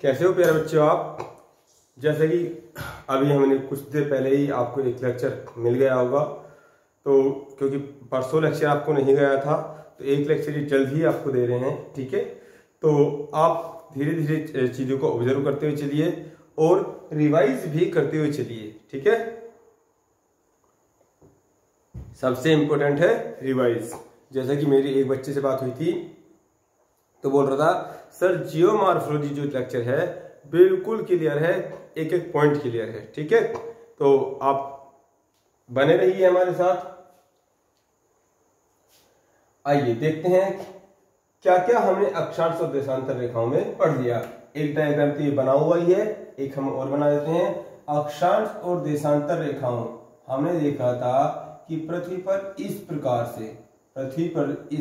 कैसे हो प्यारे बच्चों आप। जैसे कि अभी हमने कुछ देर पहले ही आपको एक लेक्चर मिल गया होगा, तो क्योंकि परसों लेक्चर आपको नहीं गया था तो एक लेक्चर जल्द ही आपको दे रहे हैं। ठीक है, तो आप धीरे धीरे चीज़ों को ऑब्जर्व करते हुए चलिए और रिवाइज भी करते हुए चलिए। ठीक है, सबसे इंपॉर्टेंट है रिवाइज। जैसे कि मेरी एक बच्चे से बात हुई थी तो बोल रहा था सर जियोमॉर्फोलॉजी जो लेक्चर है बिल्कुल क्लियर है, एक एक पॉइंट क्लियर है। ठीक है, तो आप बने रहिए हमारे साथ। आइए देखते हैं क्या क्या हमने अक्षांश और देशांतर रेखाओं में पढ़ लिया। एक डायग्राम तो ये बना हुआ ही है, एक हम और बना देते हैं। अक्षांश और देशांतर रेखाओं हमने देखा था कि पृथ्वी पर इस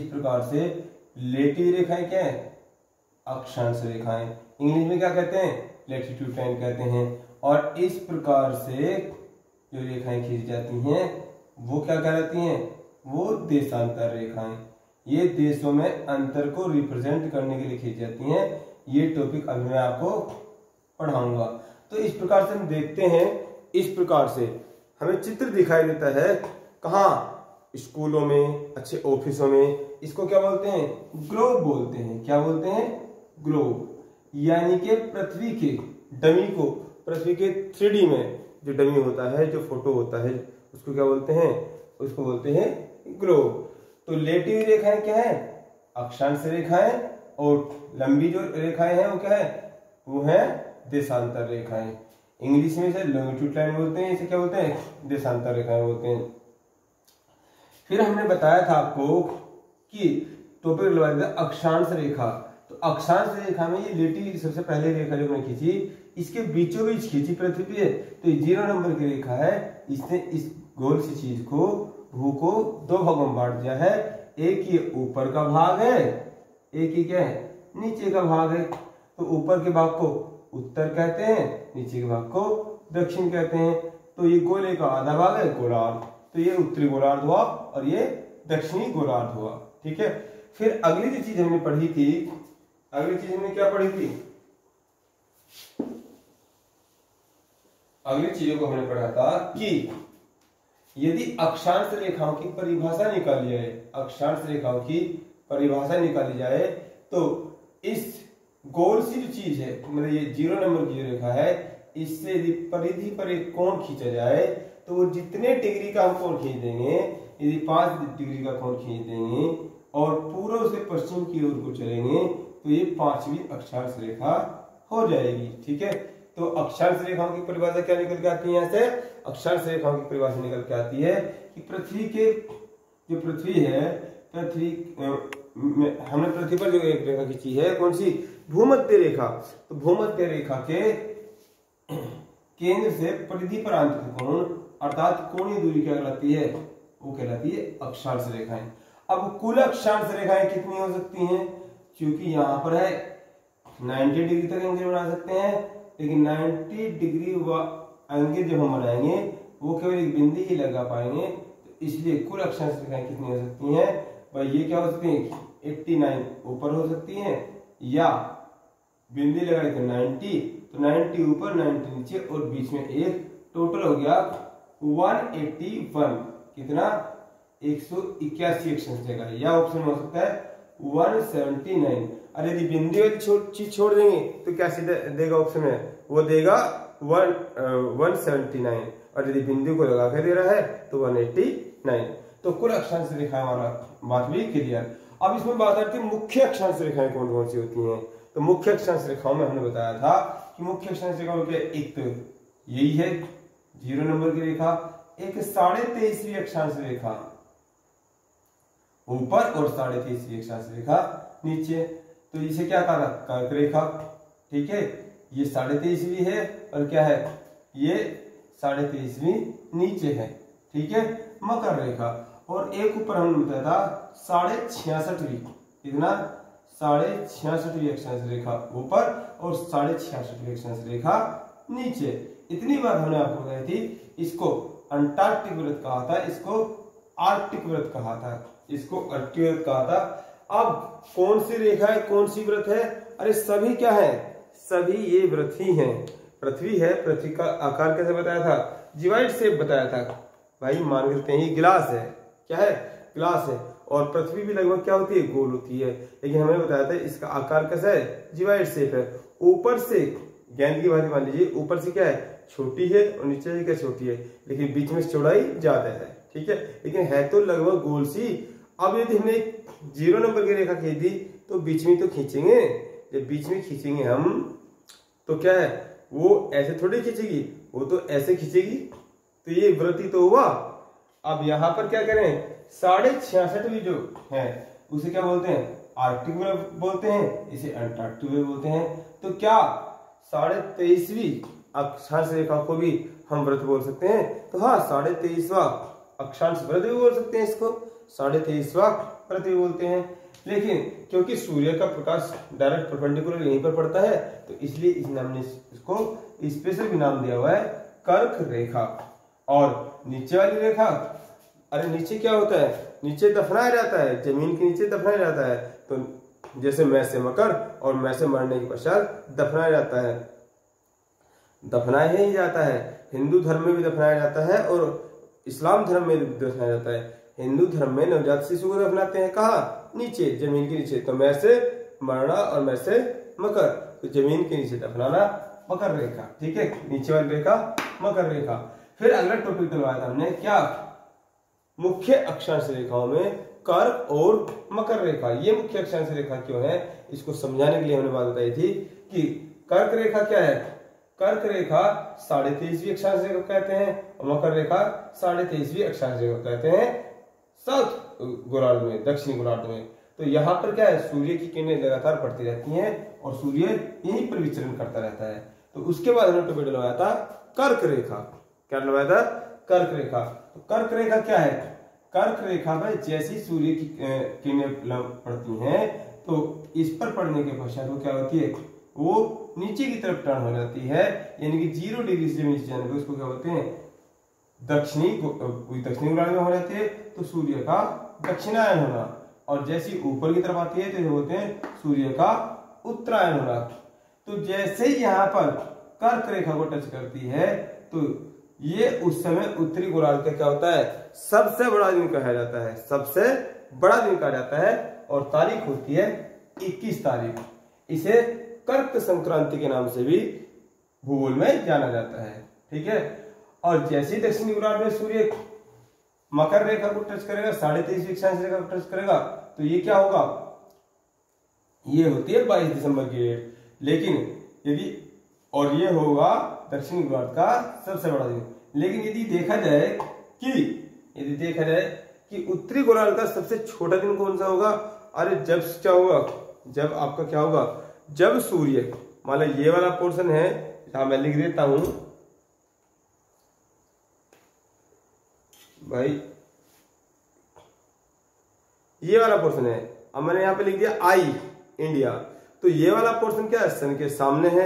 प्रकार से लेटिव रेखाएं क्या है, अक्षांश रेखाएं। इंग्लिश में क्या कहते हैं, लैटिट्यूड लाइन कहते हैं। और इस प्रकार से जो रेखाएं खींची जाती हैं वो क्या कहलाती हैं, वो देशांतर रेखाएं। ये देशों में अंतर को रिप्रेजेंट करने के लिए खींची जाती हैं। ये टॉपिक अभी मैं आपको पढ़ाऊंगा। तो इस प्रकार से हम देखते हैं, इस प्रकार से हमें चित्र दिखाई देता है। कहाँ, स्कूलों में, अच्छे ऑफिसों में। इसको क्या बोलते हैं, ग्लोब बोलते हैं। क्या बोलते हैं, ग्लोब। यानी कि पृथ्वी के डमी को, पृथ्वी के 3D में जो डमी होता है, जो फोटो होता है, उसको क्या बोलते हैं, उसको बोलते हैं ग्लोब। तो लेटिव रेखाएं क्या है, अक्षांश रेखाएं। और लंबी जो रेखाएं हैं वो क्या है, वो है देशांतर रेखाएं। इंग्लिश में इसे लॉन्गिट्यूड लाइन बोलते हैं, इसे क्या बोलते हैं, देशांतर रेखाएं बोलते हैं। फिर हमने बताया था आपको कि टॉपिक लगवा दिया अक्षांश रेखा। तो अक्षांश रेखा में ये लेटिव सबसे पहले रेखा जो मैंने खींची, इसके बीचों बीच खींची पृथ्वी पे, तो 0 नंबर की रेखा है। इसने इस गोल सी चीज को, भू को 2 भागों में बांट दिया है। एक ये ऊपर का भाग है, एक ही क्या है, नीचे का भाग है। तो ऊपर के भाग को उत्तर कहते हैं, नीचे के भाग को दक्षिण कहते हैं। तो ये गोले का आधा भाग है गोलार्ध, तो ये उत्तरी गोलार्ध हुआ और ये दक्षिणी गोलार्ध हुआ। ठीक है, फिर अगली जो चीज हमने पढ़ी थी, अगली चीज हमने क्या पढ़ी थी, अगली चीजों को हमने पढ़ा था कि यदि अक्षांश रेखाओं की परिभाषा निकाली जाए, अक्षांश रेखाओं की परिभाषा निकाली जाए, तो इस गोल सी जो चीज है, मतलब ये 0 नंबर की जो रेखा है, इससे यदि परिधि पर एक कोण खींचा जाए तो वो जितने डिग्री का हम कोण खींच देंगे, यदि 5 डिग्री का कोण खींच देंगे और पूर्व से पश्चिम की ओर को चलेंगे तो ये 5वीं अक्षांश रेखा हो जाएगी। ठीक है, तो अक्षांश रेखाओं की परिभाषा क्या निकल के आती है, यहाँ से अक्षांश रेखाओं की परिभाषा निकल के आती है कि पृथ्वी के, जो पृथ्वी है, पृथ्वी हमने पृथ्वी पर जो एक रेखा खींची है, कौन सी, भूमध्य रेखा। तो भूमध्य रेखा के केंद्र से परिधि पर आंतरिक कोण अर्थात कोणीय दूरी क्या कहलाती है, वो कहलाती है अक्षांश रेखाएं। अब कुल अक्षांश रेखाएं कितनी हो सकती हैं, क्योंकि यहाँ पर है 90 डिग्री तक एंगल बना सकते हैं, लेकिन 90 डिग्री एंगल जब हम बनाएंगे वो केवल एक बिंदु ही लगा पाएंगे। तो इसलिए कुल अक्षांश रेखाएं कितनी हो सकती हैं भाई, ये क्या हो सकती है, 89 ऊपर हो सकती है, या बिंदु लगाए थे 90, तो 90 ऊपर 90 नीचे और बीच में एक, टोटल हो गया 181। कितना, 181 अक्षांश रेखा। या ऑप्शन हो सकता है 179। अरे यदि बिंदु वाली चीज छोड़ देंगे तो क्या सीधा देगा ऑप्शन में, वो देगा 179, और यदि बिंदु को लगा के दे रहा है तो 189। तो कुल अक्षांश रेखा हमारा बात भी क्लियर। अब इसमें बात आती है मुख्य अक्षांश रेखाएं कौन कौन सी होती हैं। तो मुख्य अक्षांश रेखाओं में हमने बताया था कि मुख्य अक्षांश रेखाओं के एक तो यही है 0 नंबर की रेखा, एक 23.5वीं अक्षांश रेखा ऊपर और 23.5वीं अक्षांश रेखा नीचे। तो इसे क्या कहा, कर्क रेखा। ठीक है, ये 23.5वीं है और क्या है, ये 23.5वीं नीचे है। ठीक है, मकर रेखा। और एक ऊपर हमने बताया था 66.5वीं, कितना, 66.5वीं अक्षांश रेखा ऊपर और 66.5वीं अक्षांश रेखा नीचे। इतनी बात हमने आपको बताई थी। इसको अंटार्कटिक व्रत कहा था, इसको आर्कटिक व्रत कहा था, इसको अर्कटिक व्रत कहा था। अब कौन सी रेखा है, कौन सी व्रत है, अरे सभी क्या है, सभी ये वृत्त ही हैं। पृथ्वी है, पृथ्वी का आकार कैसे बताया था, डिवाइड शेप बताया था भाई। मान करते हैं ये गिलास है, क्या है, गिलास है। और पृथ्वी भी लगभग क्या होती है, गोल होती है। लेकिन हमने बताया था इसका आकार कैसा है, डिवाइड शेप है। ऊपर से गेंद की भांति मान लीजिए, ऊपर से क्या है, छोटी है और नीचे से क्या छोटी है, लेकिन बीच में चौड़ाई ज्यादा है, ठीक है, लेकिन है तो लगभग गोल सी। अब यदि हमने 0 नंबर की रेखा खींच दी तो बीच में तो खींचेंगे, जब बीच में खींचेंगे हम तो क्या है, वो ऐसे थोड़ी खींचेगी, वो तो ऐसे खींचेगी। तो ये वृत्ति तो हुआ। अब यहाँ पर क्या करें, 66.5 जो है उसे क्या बोलते हैं, आर्कटिक वेव बोलते हैं, इसे अंटार्कटिक वेव बोलते हैं। तो क्या 23.5वीं अक्षांश रेखा को भी हम वृत्त बोल सकते हैं। तो हाँ, 23.5वां अक्षांश वृत्त भी बोल सकते हैं, इसको 23.5वां वृत्त भी बोलते हैं। लेकिन क्योंकि सूर्य का प्रकाश डायरेक्ट परपेंडिकुलर यहीं पर पड़ता है, तो इसलिए इस नाम ने इसको स्पेशल भी नाम दिया हुआ है कर्क रेखा। और नीचे वाली रेखा, अरे नीचे क्या होता है, नीचे दफनाया जाता है, जमीन के नीचे दफनाया जाता है। तो जैसे मैं से मकर और मैं से मरने के पश्चात दफनाया जाता है, दफनाया ही जाता है। हिंदू धर्म में भी दफनाया जाता है और इस्लाम धर्म में भी दफनाया जाता है। हिंदू धर्म में नवजात शिशु को दफनाते हैं कहाँ, नीचे, जमीन के नीचे। तो मैं से मरना और मैं से मकर, तो जमीन के नीचे दफनाना मकर रेखा, ठीक है, नीचे वाली रेखा मकर रेखा। फिर अगला टॉपिक डलवाया था हमने क्या, मुख्य अक्षांश रेखाओं में कर्क और मकर रेखा। ये मुख्य अक्षांश रेखा क्यों है, इसको समझाने के लिए हमने बात बताई थी कि कर्क रेखा क्या है। कर्क रेखा 23.5वीं अक्षांश रेखा कहते हैं और मकर रेखा 23.5वीं अक्षांश रेखा कहते हैं साउथ गोलार्ध में, दक्षिणी गोलार्ध में। तो यहाँ पर क्या है, सूर्य की किरणें लगातार पड़ती रहती हैं और सूर्य यहीं पर विचरण करता रहता है। तो उसके बाद हमने टॉपिक डलवाया था कर्क रेखा। क्या डलवाया था, कर्क रेखा। तो कर्क रेखा क्या है, कर्क रेखा में जैसी सूर्य की किरणें पड़ती हैं तो इस पर पड़ने के पश्चात वो क्या होती है, वो नीचे की तरफ टर्न हो जाती है, यानी कि 0 डिग्री से नीचे जाने पर उसको क्या बोलते हैं, दक्षिणी गोलार्ध में हो जाती है, तो सूर्य का दक्षिणायन होना। और जैसी ऊपर की तरफ आती है तो बोलते हैं सूर्य का उत्तरायण होना। तो जैसे ही यहाँ पर कर्क रेखा को टच करती है तो ये उस समय उत्तरी गोलार्ध का क्या होता है, सबसे बड़ा दिन कहा जाता है, सबसे बड़ा दिन कहा जाता है। और तारीख होती है 21 तारीख। इसे कर्क संक्रांति के नाम से भी भूगोल में जाना जाता है, ठीक है। और जैसे ही दक्षिणी गोलार्ध में सूर्य मकर रेखा को टच करेगा, 23.5वीं अक्षांश रेखा को टच करेगा, तो ये क्या होगा, ये होती है 22 दिसंबर की डेट। लेकिन यदि, और ये होगा दक्षिणी गोलार्ध का सबसे बड़ा दिन। लेकिन यदि देखा जाए कि उत्तरी गोलार्ध का सबसे छोटा दिन कौन सा होगा, अरे जब क्या होगा, जब आपका क्या होगा, जब सूर्य, मान लो ये वाला पोर्शन है, जहां मैं लिख देता हूं भाई, ये वाला पोर्शन है, अब मैंने यहां पे लिख दिया आई इंडिया। तो ये वाला पोर्शन क्या है, सन के सामने है।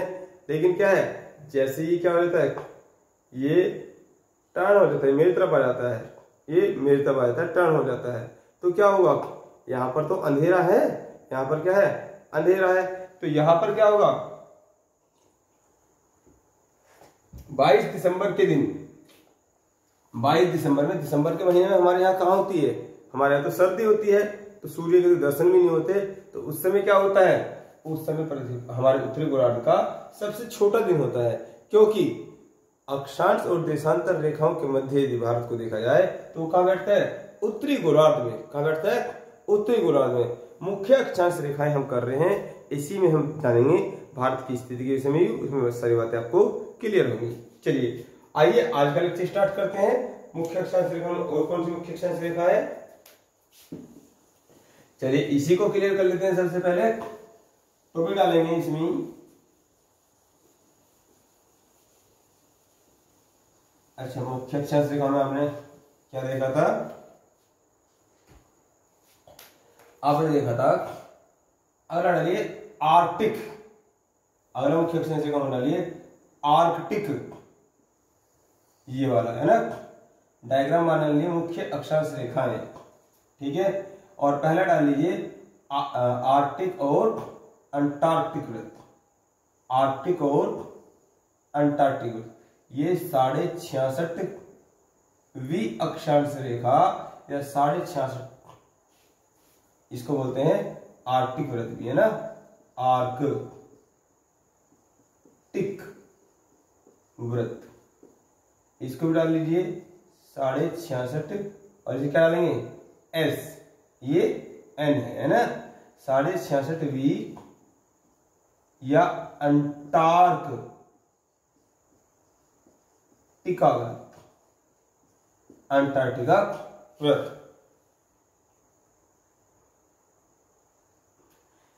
लेकिन क्या है, जैसे ही क्या हो जाता है, ये टर्न हो जाता है, मेरी तरफ आ जाता है, ये मेरी तरफ आ जाता है, टर्न हो जाता है। तो क्या होगा, यहां पर तो अंधेरा है, यहां पर क्या है, अंधेरा है। तो यहां पर क्या होगा, 22 दिसंबर के दिन, 22 दिसंबर में, दिसंबर के महीने में हमारे यहाँ कहाँ होती है, हमारे यहाँ तो सर्दी होती है, तो सूर्य के दर्शन भी नहीं होते। तो उस समय क्या होता है, उस समय पर हमारे उत्तरी गोलार्ध का सबसे छोटा दिन होता है। क्योंकि अक्षांश और देशांतर रेखाओं के मध्य यदि भारत को देखा जाए तो कहाँ बैठता है, उत्तरी गोलार्ध में। कहाँ बैठता है, उत्तरी गोलार्ध में। मुख्य अक्षांश रेखाएं हम कर रहे हैं, इसी में हम जानेंगे भारत की स्थिति के विषय में, उसमें बहुत सारी बातें आपको क्लियर होंगी। चलिए आइए आज का लेक्चर स्टार्ट करते हैं। मुख्य अक्षांश रेखा में और कौन सी मुख्य अक्षांश रेखा है, चलिए इसी को क्लियर कर लेते हैं। सबसे पहले टॉपिक डालेंगे इसमें, अच्छा मुख्य अक्षांश रेखा में आपने क्या देखा था, आपने देखा था, अगला डालिए आर्कटिक, अगला मुख्य अक्षांश रेखा में डालिए आर्कटिक, ये वाला है ना, डायग्राम बना लीजिए मुख्य अक्षांश रेखाएं, ठीक है। और पहला डाल लीजिए आर्कटिक और अंटार्कटिक वृत्त, आर्कटिक और अंटार्कटिक वृत्त, ये 66.5वीं अक्षांश रेखा या 66.5, इसको बोलते हैं आर्कटिक वृत्त भी, है ना, आर्कटिक वृत्त। इसको भी डाल लीजिए 66.5 और इसे क्या डालेंगे एस, ये एन है ना, 66.5वीं या अंटार्कटिका वृत्त, अंटार्कटिका वृत्त।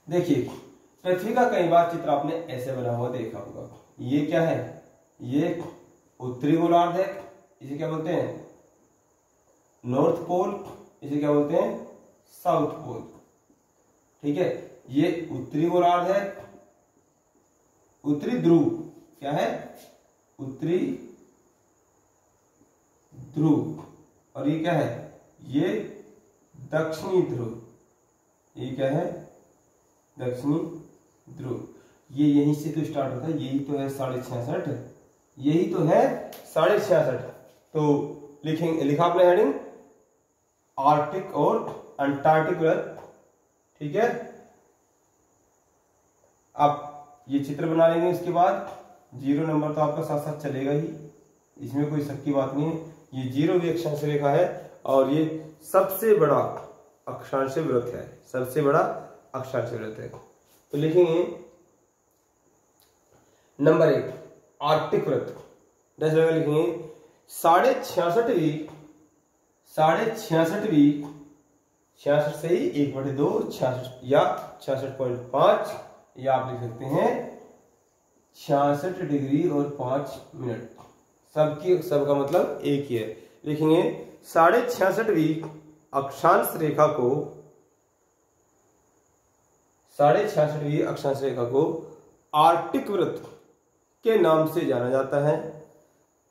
देखिए पृथ्वी का कई बार चित्र आपने ऐसे बना हुआ देखा होगा। ये क्या है, ये उत्तरी गोलार्ध है, इसे क्या बोलते हैं नॉर्थ पोल, इसे क्या बोलते हैं साउथ पोल। ठीक है, ये उत्तरी गोलार्ध है, उत्तरी ध्रुव क्या है, उत्तरी ध्रुव, और ये क्या है, ये दक्षिणी ध्रुव, ये क्या है दक्षिणी ध्रुव। ये यहीं से तो स्टार्ट होता है, यही तो है 66.5, यही तो है 66.5। तो लिखेंगे, लिखा आपने हेडिंग आर्कटिक और अंटार्कटिक वृत्त। ठीक है, आप ये चित्र बना लेंगे, इसके बाद 0 नंबर तो आपका साथ साथ चलेगा ही, इसमें कोई शक की बात नहीं है। ये 0वीं अक्षांश रेखा है और ये सबसे बड़ा अक्षांश वृत्त है, सबसे बड़ा अक्षांश वृत्त है। तो लिखेंगे नंबर 1 आर्कटिक वृत्त, 10 जगह लिखेंगे 66.5वीं 66 से ही 1/2 66 या 66.5, या आप लिख सकते हैं 66 डिग्री और 5 मिनट, सबका मतलब एक ही है। लिखेंगे 66.5वीं अक्षांश रेखा को 66वीं अक्षांश रेखा को आर्कटिक वृत्त के नाम से जाना जाता है,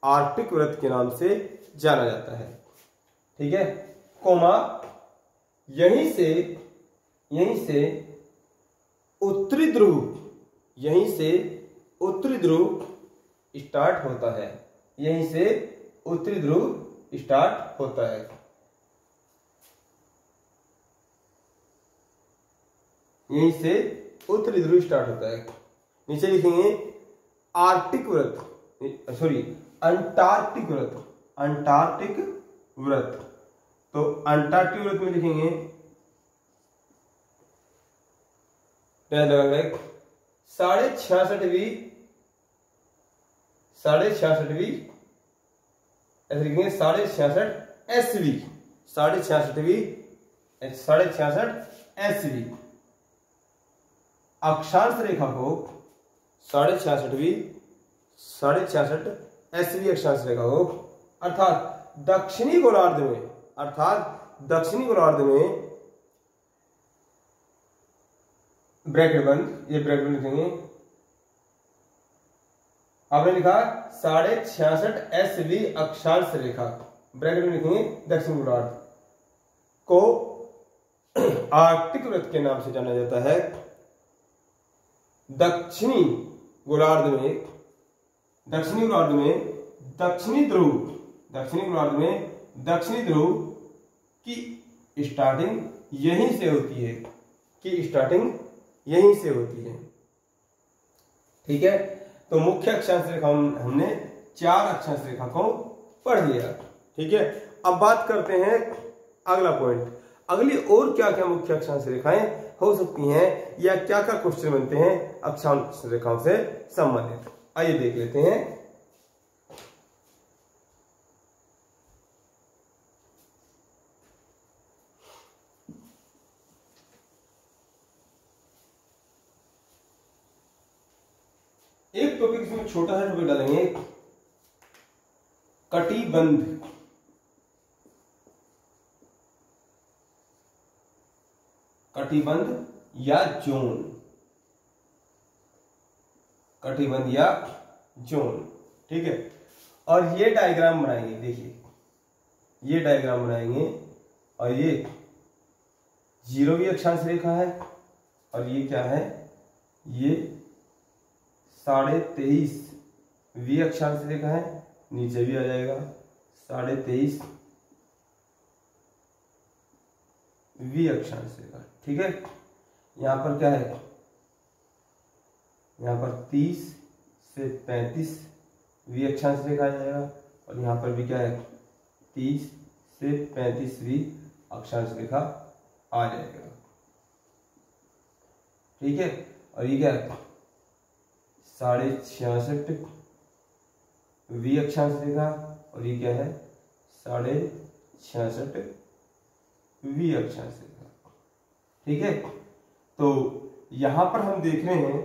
आर्कटिक वृत्त के नाम से जाना जाता है। ठीक है, कोमा यहीं से उत्तरी ध्रुव, यहीं से उत्तरी ध्रुव स्टार्ट होता है, यहीं से उत्तरी ध्रुव स्टार्ट होता है। यहीं से उत्तरी ध्रुव स्टार्ट होता है। नीचे लिखेंगे आर्कटिक वृत्त, सॉरी अंटार्कटिक वृत्त, अंटार्कटिक वृत्त। तो अंटार्कटिक वृत्त में लिखेंगे 66.5वीं ऐसे लिखेंगे 66 एसवी, 66 एसवी अक्षांश रेखा को 66 एसवी अक्षांश रेखा को अर्थात दक्षिणी गोलार्ध में ब्रैकेट बंद, ये ब्रैकेट लिखेंगे, आपने लिखा 66 एसवी अक्षांश रेखा, ब्रैकेट में लिखेंगे दक्षिण गोलार्ध को आर्कटिक वृत्त के नाम से जाना जाता है। दक्षिणी गोलार्ध में दक्षिणी ध्रुव की स्टार्टिंग यहीं से होती है, ठीक है। तो मुख्य अक्षांश रेखा हमने 4 अक्षांश रेखा को पढ़ लिया, ठीक है। अब बात करते हैं अगला पॉइंट, अगली और क्या क्या मुख्य अक्षांश रेखाएं हो सकती हैं या क्या क्या क्वेश्चन बनते हैं अक्षांश रेखाओं से संबंधित, आइए देख लेते हैं। एक टॉपिक इसमें छोटा सा टॉपिक डालेंगे, कटिबंध। कटिबंध या जोन, कटिबंध या जोन, ठीक है। और ये डायग्राम बनाएंगे, देखिए ये डायग्राम बनाएंगे और ये 0वीं अक्षांश रेखा है और ये क्या है, ये 23.5 V अक्षांश रेखा है, नीचे भी आ जाएगा 23.5 V अक्षांश रेखा। ठीक है, यहाँ पर क्या है, यहाँ पर 30 से 35 V अक्षांश रेखा आ जाएगा, और यहाँ पर भी क्या है 30 से 35 V अक्षांश रेखा आ जाएगा। ठीक है, और ये क्या है 66.5 V अक्षांश रेखा, और ये क्या है 66.5 V अक्षांश रेखा। ठीक है, तो यहां पर हम देख रहे हैं,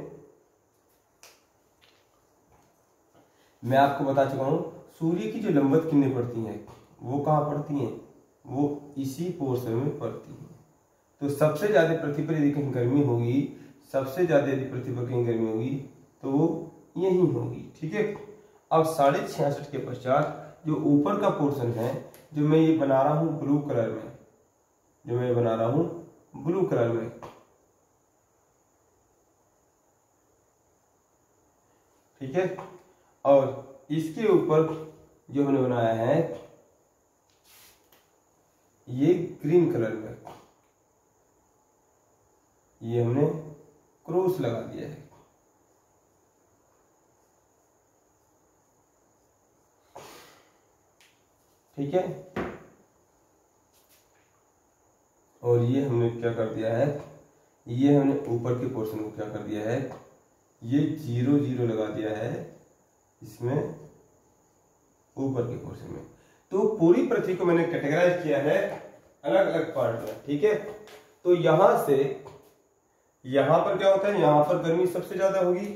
मैं आपको बता चुका हूं सूर्य की जो लंबवत किरणें पड़ती हैं वो कहां पड़ती हैं, वो इसी पोर्शन में पड़ती हैं। तो सबसे ज्यादा पृथ्वी पर यदि कहीं गर्मी होगी, सबसे ज्यादा यदि पृथ्वी पर कहीं गर्मी होगी तो वो यही होगी। ठीक है, अब 66.5 के पश्चात जो ऊपर का पोर्शन है, जो मैं ये बना रहा हूं ब्लू कलर में, जो मैं बना रहा हूं ब्लू कलर में, ठीक है, और इसके ऊपर जो हमने बनाया है ये ग्रीन कलर में, ये हमने क्रॉस लगा दिया है। ठीक है, और ये हमने क्या कर दिया है, ये हमने ऊपर के पोर्शन को क्या कर दिया है, ये 0 0 लगा दिया है इसमें ऊपर के पोर्शन में। तो पूरी पृथ्वी को मैंने कैटेगराइज किया है अलग अलग पार्ट में। ठीक है, तो यहां से यहां पर क्या होता है, यहां पर गर्मी सबसे ज्यादा होगी,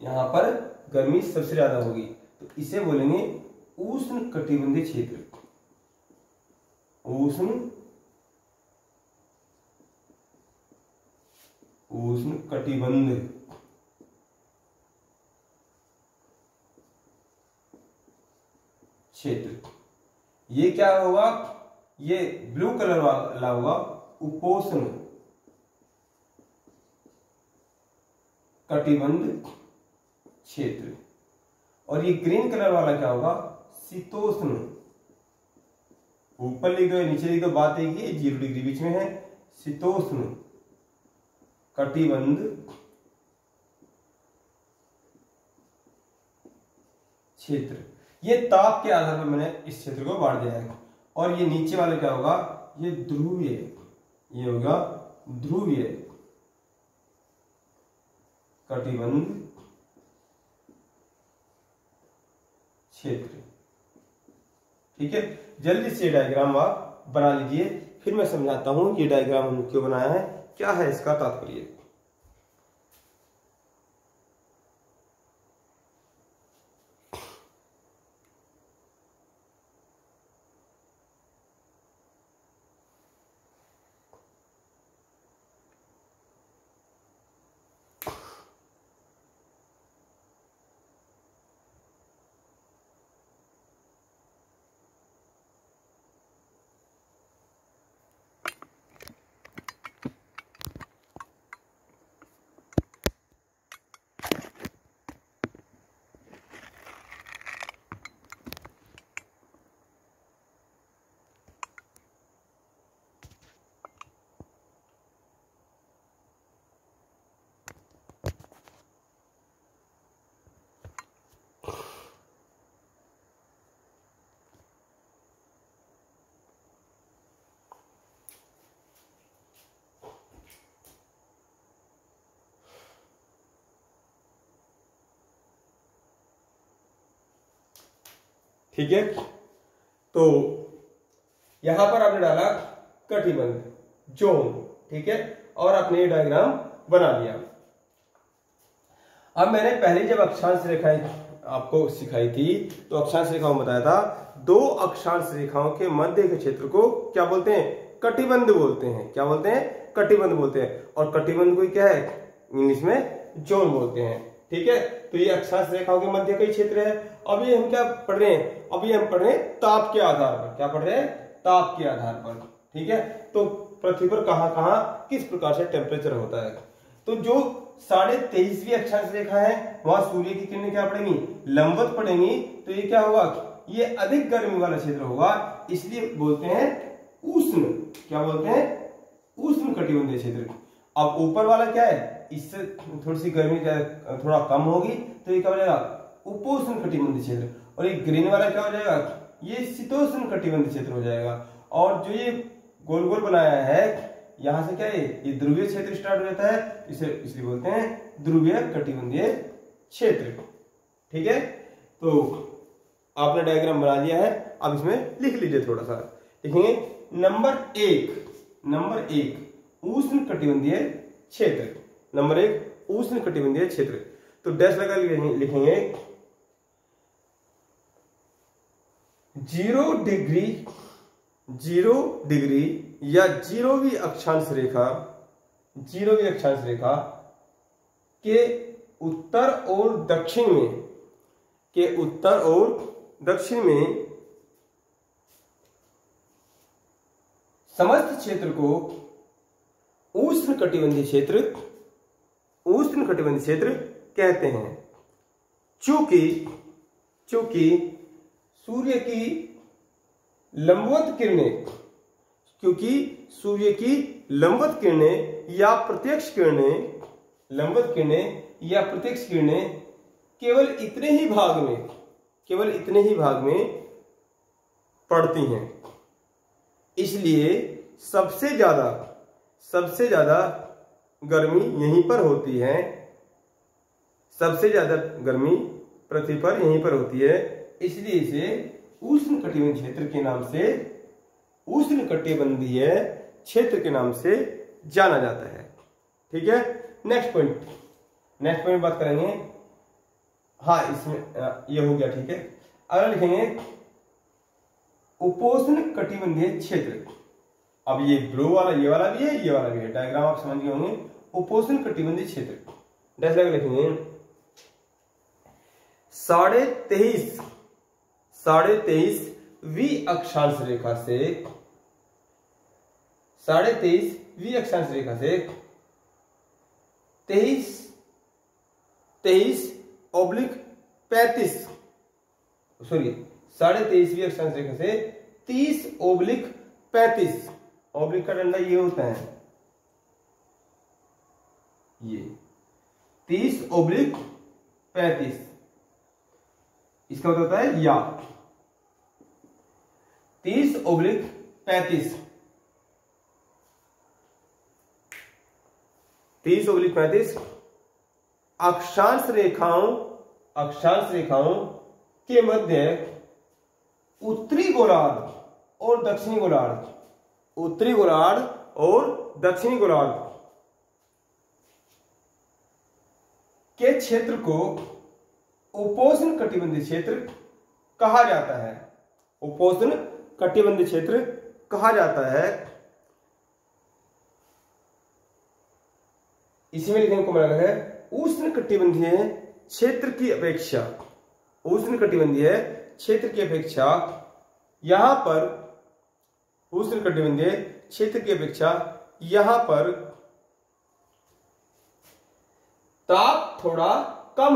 यहां पर गर्मी सबसे ज्यादा होगी, तो इसे बोलेंगे उष्ण कटिबंधीय क्षेत्र। उष्ण कटिबंध क्षेत्र। ये क्या होगा, ये ब्लू कलर वाला होगा उपोष्ण कटिबंध क्षेत्र, और ये ग्रीन कलर वाला क्या होगा, शीतोष्ण। ऊपर लिख दो नीचे लिख दो, बात एक ही, 0 डिग्री बीच में है, शीतोष्ण कटिबंध क्षेत्र। ये ताप के आधार पर मैंने इस क्षेत्र को बांट दिया है। और ये नीचे वाला क्या होगा, ये ध्रुवीय, ये होगा ध्रुवीय कटिबंध क्षेत्र। ठीक है, जल्दी से डायग्राम आप बना लीजिए, फिर मैं समझाता हूं ये डायग्राम हमने क्यों बनाया है, क्या है इसका तात्पर्य। ठीक है, तो यहां पर आपने डाला कटिबंध जोन। ठीक है, और आपने ये डायग्राम बना लिया। अब मैंने पहले जब अक्षांश रेखाएं आपको सिखाई थी तो अक्षांश रेखाओं में बताया था, दो अक्षांश रेखाओं के मध्य के क्षेत्र को क्या बोलते हैं, कटिबंध बोलते हैं। क्या बोलते हैं, कटिबंध बोलते हैं। और कटिबंध को क्या है, इंग्लिश में जोन बोलते हैं। ठीक है, तो ये अक्षांश रेखाओं के मध्य का क्षेत्र है। अभी हम क्या पढ़ रहे हैं, अभी हम पढ़ रहे हैं ताप के आधार पर। क्या पढ़ रहे हैं, ताप के आधार पर। ठीक है, तो पृथ्वी पर कहां कहां किस प्रकार से टेम्परेचर होता है। तो जो 23.5वीं अक्षांश रेखा है वहां सूर्य की किरणें क्या पड़ेंगी, लंबवत पड़ेंगी, तो ये क्या होगा, ये अधिक गर्मी वाला क्षेत्र होगा, इसलिए बोलते हैं उष्ण, क्या बोलते हैं, उष्ण कटिबंधीय क्षेत्र। अब ऊपर वाला क्या है, इससे थोड़ी सी गर्मी थोड़ा कम होगी, तो ये क्या हो जाएगा, उपोष्ण कटिबंधीय क्षेत्र। और ये ग्रीन वाला क्या हो जाएगा, ये शीतोष्ण कटिबंधीय क्षेत्र हो जाएगा। और जो ये गोल गोल बनाया है, यहां से क्या है, ये ध्रुवीय क्षेत्र स्टार्ट हो जाता है, इसे इसलिए बोलते हैं ध्रुवीय कटिबंधीय क्षेत्र। ठीक है, तो आपने डायग्राम बना लिया है, अब इसमें लिख लीजिए थोड़ा सा। लिखेंगे नंबर एक उष्ण कटिबंधीय क्षेत्र, नंबर 1 उष्ण कटिबंधीय क्षेत्र। तो डैश लगा लिखेंगे 0 डिग्री या 0वीं अक्षांश रेखा के उत्तर और दक्षिण में समस्त क्षेत्र को उष्ण कटिबंधीय क्षेत्र कहते हैं। चूंकि सूर्य की लंबवत किरणें या प्रत्यक्ष किरणें केवल इतने ही भाग में पड़ती हैं, इसलिए सबसे ज्यादा गर्मी यहीं पर होती है, सबसे ज्यादा गर्मी पृथ्वी पर यहीं पर होती है, इसलिए इसे उष्ण कटिबंधीय क्षेत्र के नाम से जाना जाता है। ठीक है, नेक्स्ट पॉइंट बात करेंगे। हाँ, इसमें ये हो गया। ठीक है, अगला लिखेंगे उपोष्ण कटिबंधीय क्षेत्र। अब ये ब्लू वाला, ये वाला भी है, ये वाला भी है, डायग्राम आप समझ गए होंगे। उपोष्ण कटिबंधीय क्षेत्र डैश लगा लिखेंगे 23.5वीं अक्षांश रेखा से 23/35 सॉरी 23.5वीं अक्षांश रेखा से 30/35 ऑब्लिक का डंडा ये होता है, ये 30/35 इसका मतलब होता है या 30/35 अक्षांश रेखाओं के मध्य उत्तरी गोलार्ध और दक्षिणी गोलार्ध के क्षेत्र को उपोष्ण कटिबंधीय क्षेत्र कहा जाता है। उपोष्ण कटिबंधीय क्षेत्र कहा जाता है। इसमें लिखने को मिला है उष्ण कटिबंधीय क्षेत्र की अपेक्षा यहां पर उष्ण कटिबंधीय क्षेत्र की अपेक्षा यहां पर ताप थोड़ा कम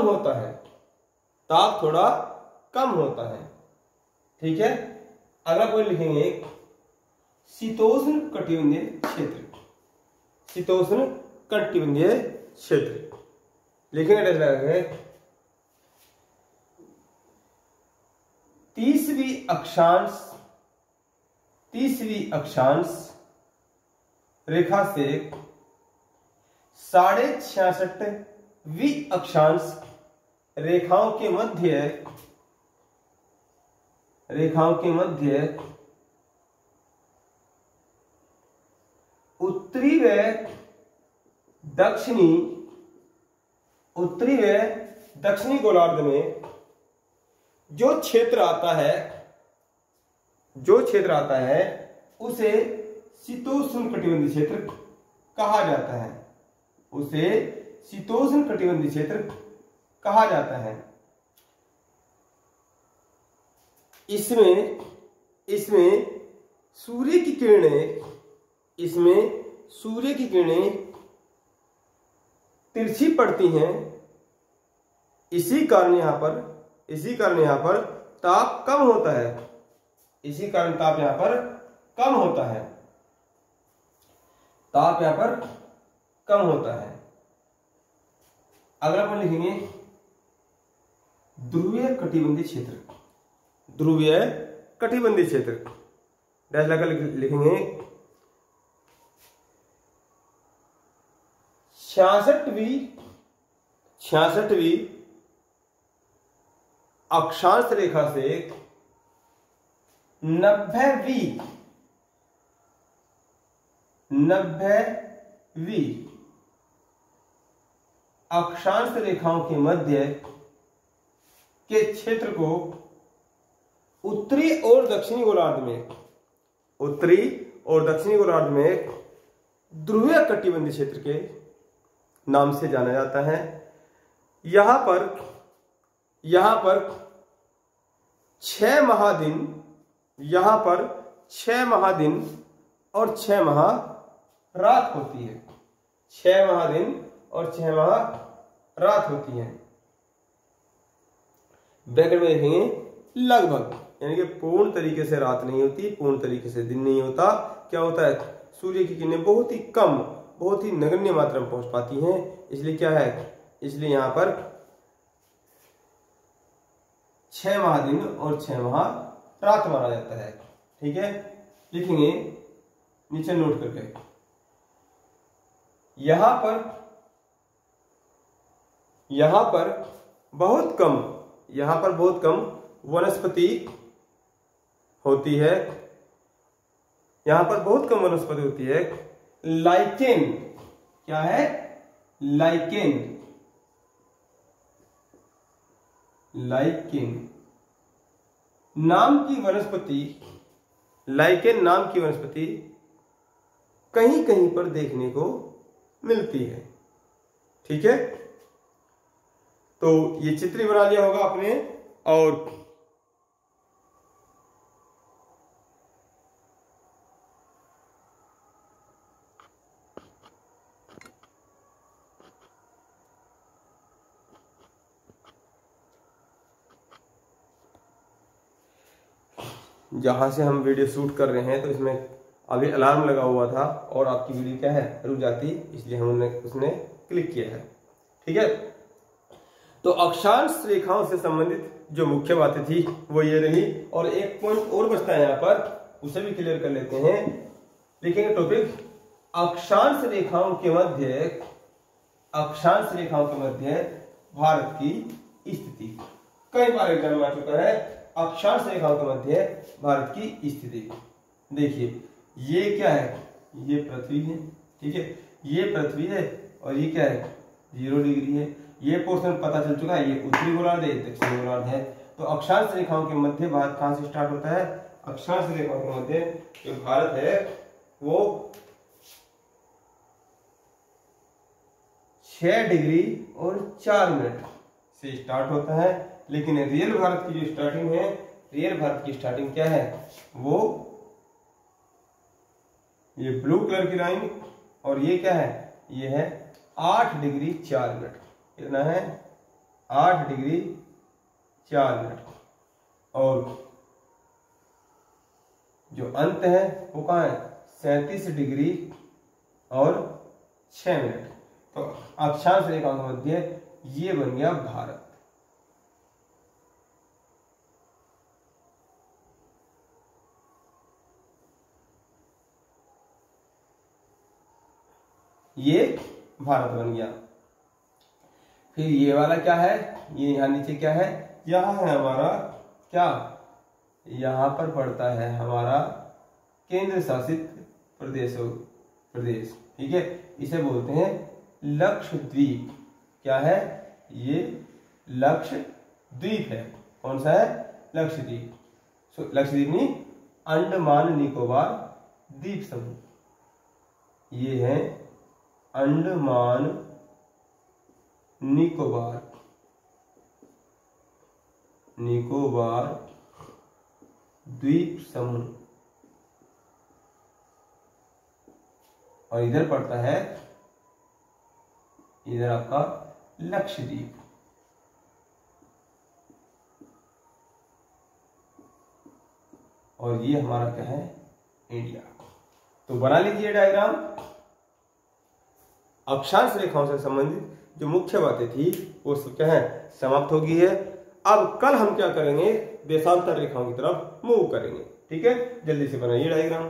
होता है। ठीक है, अगला पॉइंट लिखेंगे शीतोष्ण कटिबंधीय क्षेत्र लिखेंगे 30वीं अक्षांश रेखा से 66.5वीं अक्षांश रेखाओं के मध्य उत्तरी व दक्षिणी गोलार्ध में जो क्षेत्र आता है उसे शीतोष्ण कटिबंधीय क्षेत्र कहा जाता है। इसमें सूर्य की किरणें तिरछी पड़ती हैं, इसी कारण यहां पर ताप कम होता है, इसी कारण ताप यहां पर कम होता है, ताप यहां पर कम होता है। अगला अपन लिखेंगे ध्रुवीय कटिबंधीय क्षेत्र, ध्रुवीय कटिबंधीय क्षेत्र डैश लगा लिखेंगे 66वीं अक्षांश रेखा से 90वीं अक्षांश रेखाओं के मध्य के क्षेत्र को उत्तरी और दक्षिणी गोलार्ध में ध्रुवीय कटिबंधीय क्षेत्र के नाम से जाना जाता है। यहां पर 6 महादिन, यहां पर 6 महादिन और 6 महारात होती है, 6 महादिन और 6 महारात होती है। ब्रैकेट में लिखेंगे लगभग, यानी कि पूर्ण तरीके से रात नहीं होती, पूर्ण तरीके से दिन नहीं होता। क्या होता है, सूर्य की किरणें बहुत ही कम, बहुत ही नगण्य मात्रा में पहुंच पाती हैं, इसलिए क्या है, इसलिए यहां पर 6 महादिन और 6 महारात माना जाता है। ठीक है, लिखेंगे नीचे नोट करके, यहां पर बहुत कम वनस्पति होती है, यहां पर बहुत कम वनस्पति होती है। लाइकेन, क्या है, लाइकेन नाम की वनस्पति कहीं कहीं पर देखने को मिलती है। ठीक है, तो ये चित्र बना लिया होगा आपने, और जहां से हम वीडियो शूट कर रहे हैं तो इसमें अभी अलार्म लगा हुआ था और आपकी वीडियो क्या है, रुक जाती, इसलिए हमने उसने क्लिक किया है। ठीक है, तो अक्षांश रेखाओं से संबंधित जो मुख्य बातें थी वो ये रही, और एक पॉइंट और बचता है यहाँ पर, उसे भी क्लियर कर लेते हैं। लिखेंगे टॉपिक अक्षांश रेखाओं के मध्य भारत की स्थिति। कई बार एग्जाम में आ चुका है, अक्षांश रेखाओं के मध्य भारत की स्थिति। देखिए ये क्या है, ये पृथ्वी है, ठीक है, ये पृथ्वी है, और ये क्या है, 0 डिग्री है। ये पोर्शन पता चल चुका है, ये उत्तरी गोलार्ध है, दक्षिणी गोलार्ध है। तो अक्षांश रेखाओं के मध्य भारत कहां से स्टार्ट होता है, अक्षांश रेखाओं के मध्य जो भारत है वो 6 डिग्री और 4 मिनट से स्टार्ट होता है। लेकिन रियल भारत की जो स्टार्टिंग है, रियल भारत की स्टार्टिंग क्या है, वो ये ब्लू कलर की लाइन, और ये क्या है, ये है 8 डिग्री 4 मिनट। कितना है, 8 डिग्री 4 मिनट। और जो अंत है वो कहाँ है, 37 डिग्री और 6 मिनट। तो अक्षांश रेखा के मध्य ये बन गया भारत। ये भारत बन गया। फिर ये वाला क्या है, ये यहां नीचे क्या है, यहां है हमारा क्या, यहां पर पड़ता है हमारा केंद्र शासित प्रदेश। ठीक है, इसे बोलते हैं लक्षद्वीप। क्या है, ये लक्षद्वीप है। कौन सा है, लक्षद्वीप। लक्षद्वीप नहीं, अंडमान निकोबार द्वीप समूह। ये है अंडमान निकोबार द्वीप समूह, और इधर पड़ता है इधर आपका लक्षद्वीप, और ये हमारा क्या है, इंडिया। तो बना लीजिए डायग्राम। अक्षांश रेखाओं से संबंधित जो मुख्य बातें थी वो सब क्या है, समाप्त हो गई है। अब कल हम क्या करेंगे, देशांतर रेखाओं की तरफ मूव करेंगे। ठीक है, जल्दी से बनाइए डायग्राम।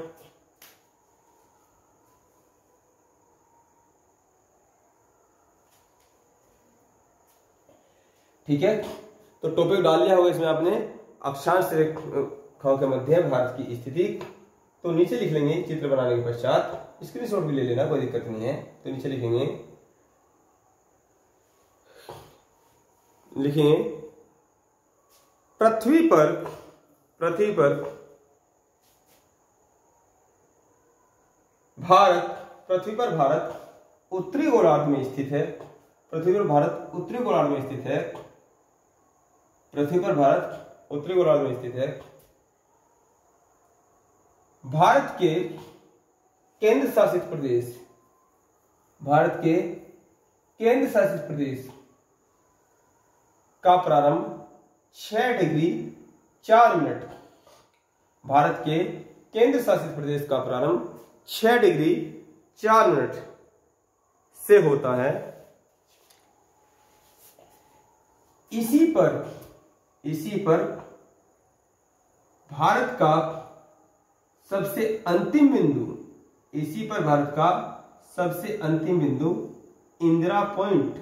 ठीक है, तो टॉपिक डाल लिया होगा इसमें आपने, अक्षांश रेखाओं के मध्य भारत की स्थिति। तो नीचे लिख लेंगे चित्र बनाने के पश्चात, स्क्रीनशॉट भी ले लेना, कोई दिक्कत नहीं है। तो नीचे लिखेंगे पृथ्वी पर भारत उत्तरी गोलार्ध में स्थित है। पृथ्वी पर भारत उत्तरी गोलार्ध में स्थित है। पृथ्वी पर भारत उत्तरी गोलार्ध में स्थित है। भारत के केंद्र शासित प्रदेश, भारत के केंद्र शासित प्रदेश का प्रारंभ 6 डिग्री 4 मिनट, भारत के केंद्र शासित प्रदेश का प्रारंभ 6 डिग्री 4 मिनट से होता है। इसी पर भारत का सबसे अंतिम बिंदु, इसी पर भारत का सबसे अंतिम बिंदु इंदिरा पॉइंट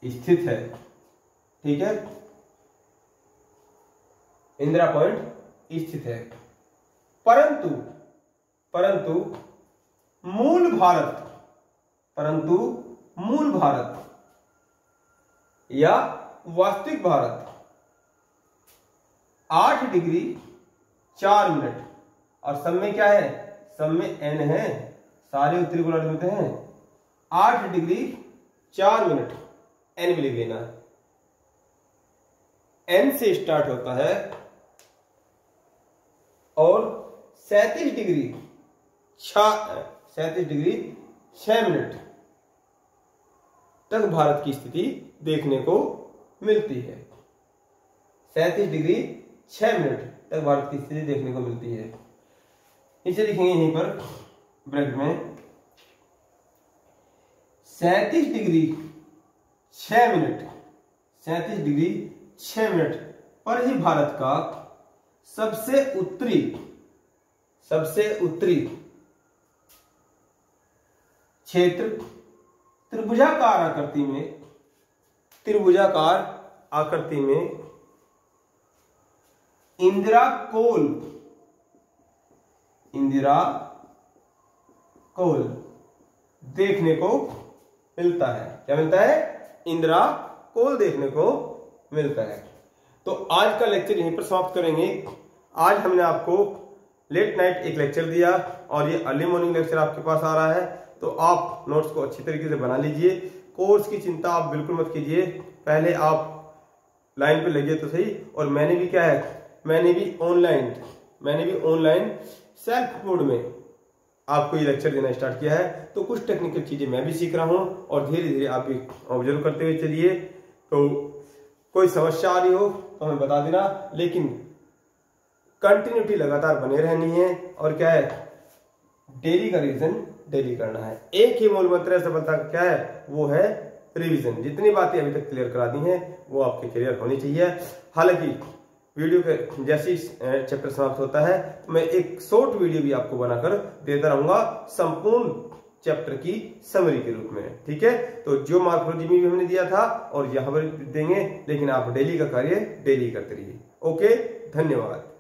स्थित है। ठीक है, इंदिरा पॉइंट स्थित है। परंतु मूल भारत या वास्तविक भारत 8 डिग्री 4 मिनट, और सब में क्या है, सब में n है, सारे उत्तरी गोलार्ध में हैं। 8 डिग्री 4 मिनट n भी लिख देना। n से स्टार्ट होता है और 37 डिग्री 6 मिनट तक भारत की स्थिति देखने को मिलती है। 37 डिग्री 6 मिनट तक भारत की स्थिति देखने को मिलती है। नीचे लिखेंगे यहीं पर ब्रैकेट में 37 डिग्री 6 मिनट, 37 डिग्री 6 मिनट पर ही भारत का सबसे उत्तरी क्षेत्र त्रिभुजाकार आकृति में इंदिरा कोल देखने को मिलता है। क्या मिलता है, इंदिरा कोल देखने को मिलता है। तो आज का लेक्चर यहीं पर समाप्त करेंगे। आज हमने आपको लेट नाइट एक लेक्चर दिया और ये अर्ली मॉर्निंग लेक्चर आपके पास आ रहा है, तो आप नोट्स को अच्छी तरीके से बना लीजिए। कोर्स की चिंता आप बिल्कुल मत कीजिए, पहले आप लाइन पे लगिए तो सही। और मैंने भी क्या है, मैंने भी ऑनलाइन सेल्फ मोड में आपको ये लेक्चर देना स्टार्ट किया है। तो कुछ टेक्निकल चीजें मैं भी सीख रहा हूं और धीरे धीरे आप भी ऑब्जर्व करते हुए चलिए। तो कोई समस्या आ रही हो तो हमें बता देना, लेकिन कंटिन्यूटी लगातार बने रहनी है। और क्या है, डेली का रिवीजन डेली करना है। एक ही मूल मंत्र सफलता का क्या है, वो है रिवीजन। जितनी बातें अभी तक क्लियर करा दी हैं वो आपके क्लियर होनी चाहिए। हालांकि वीडियो के जैसे चैप्टर समाप्त होता है तो मैं एक शॉर्ट वीडियो भी आपको बनाकर देता रहूंगा संपूर्ण चैप्टर की समरी के रूप में। ठीक है, तो जो मार्कोलॉजी में भी हमने दिया था और यहाँ पर देंगे, लेकिन आप डेली का कार्य डेली करते रहिए। ओके, धन्यवाद।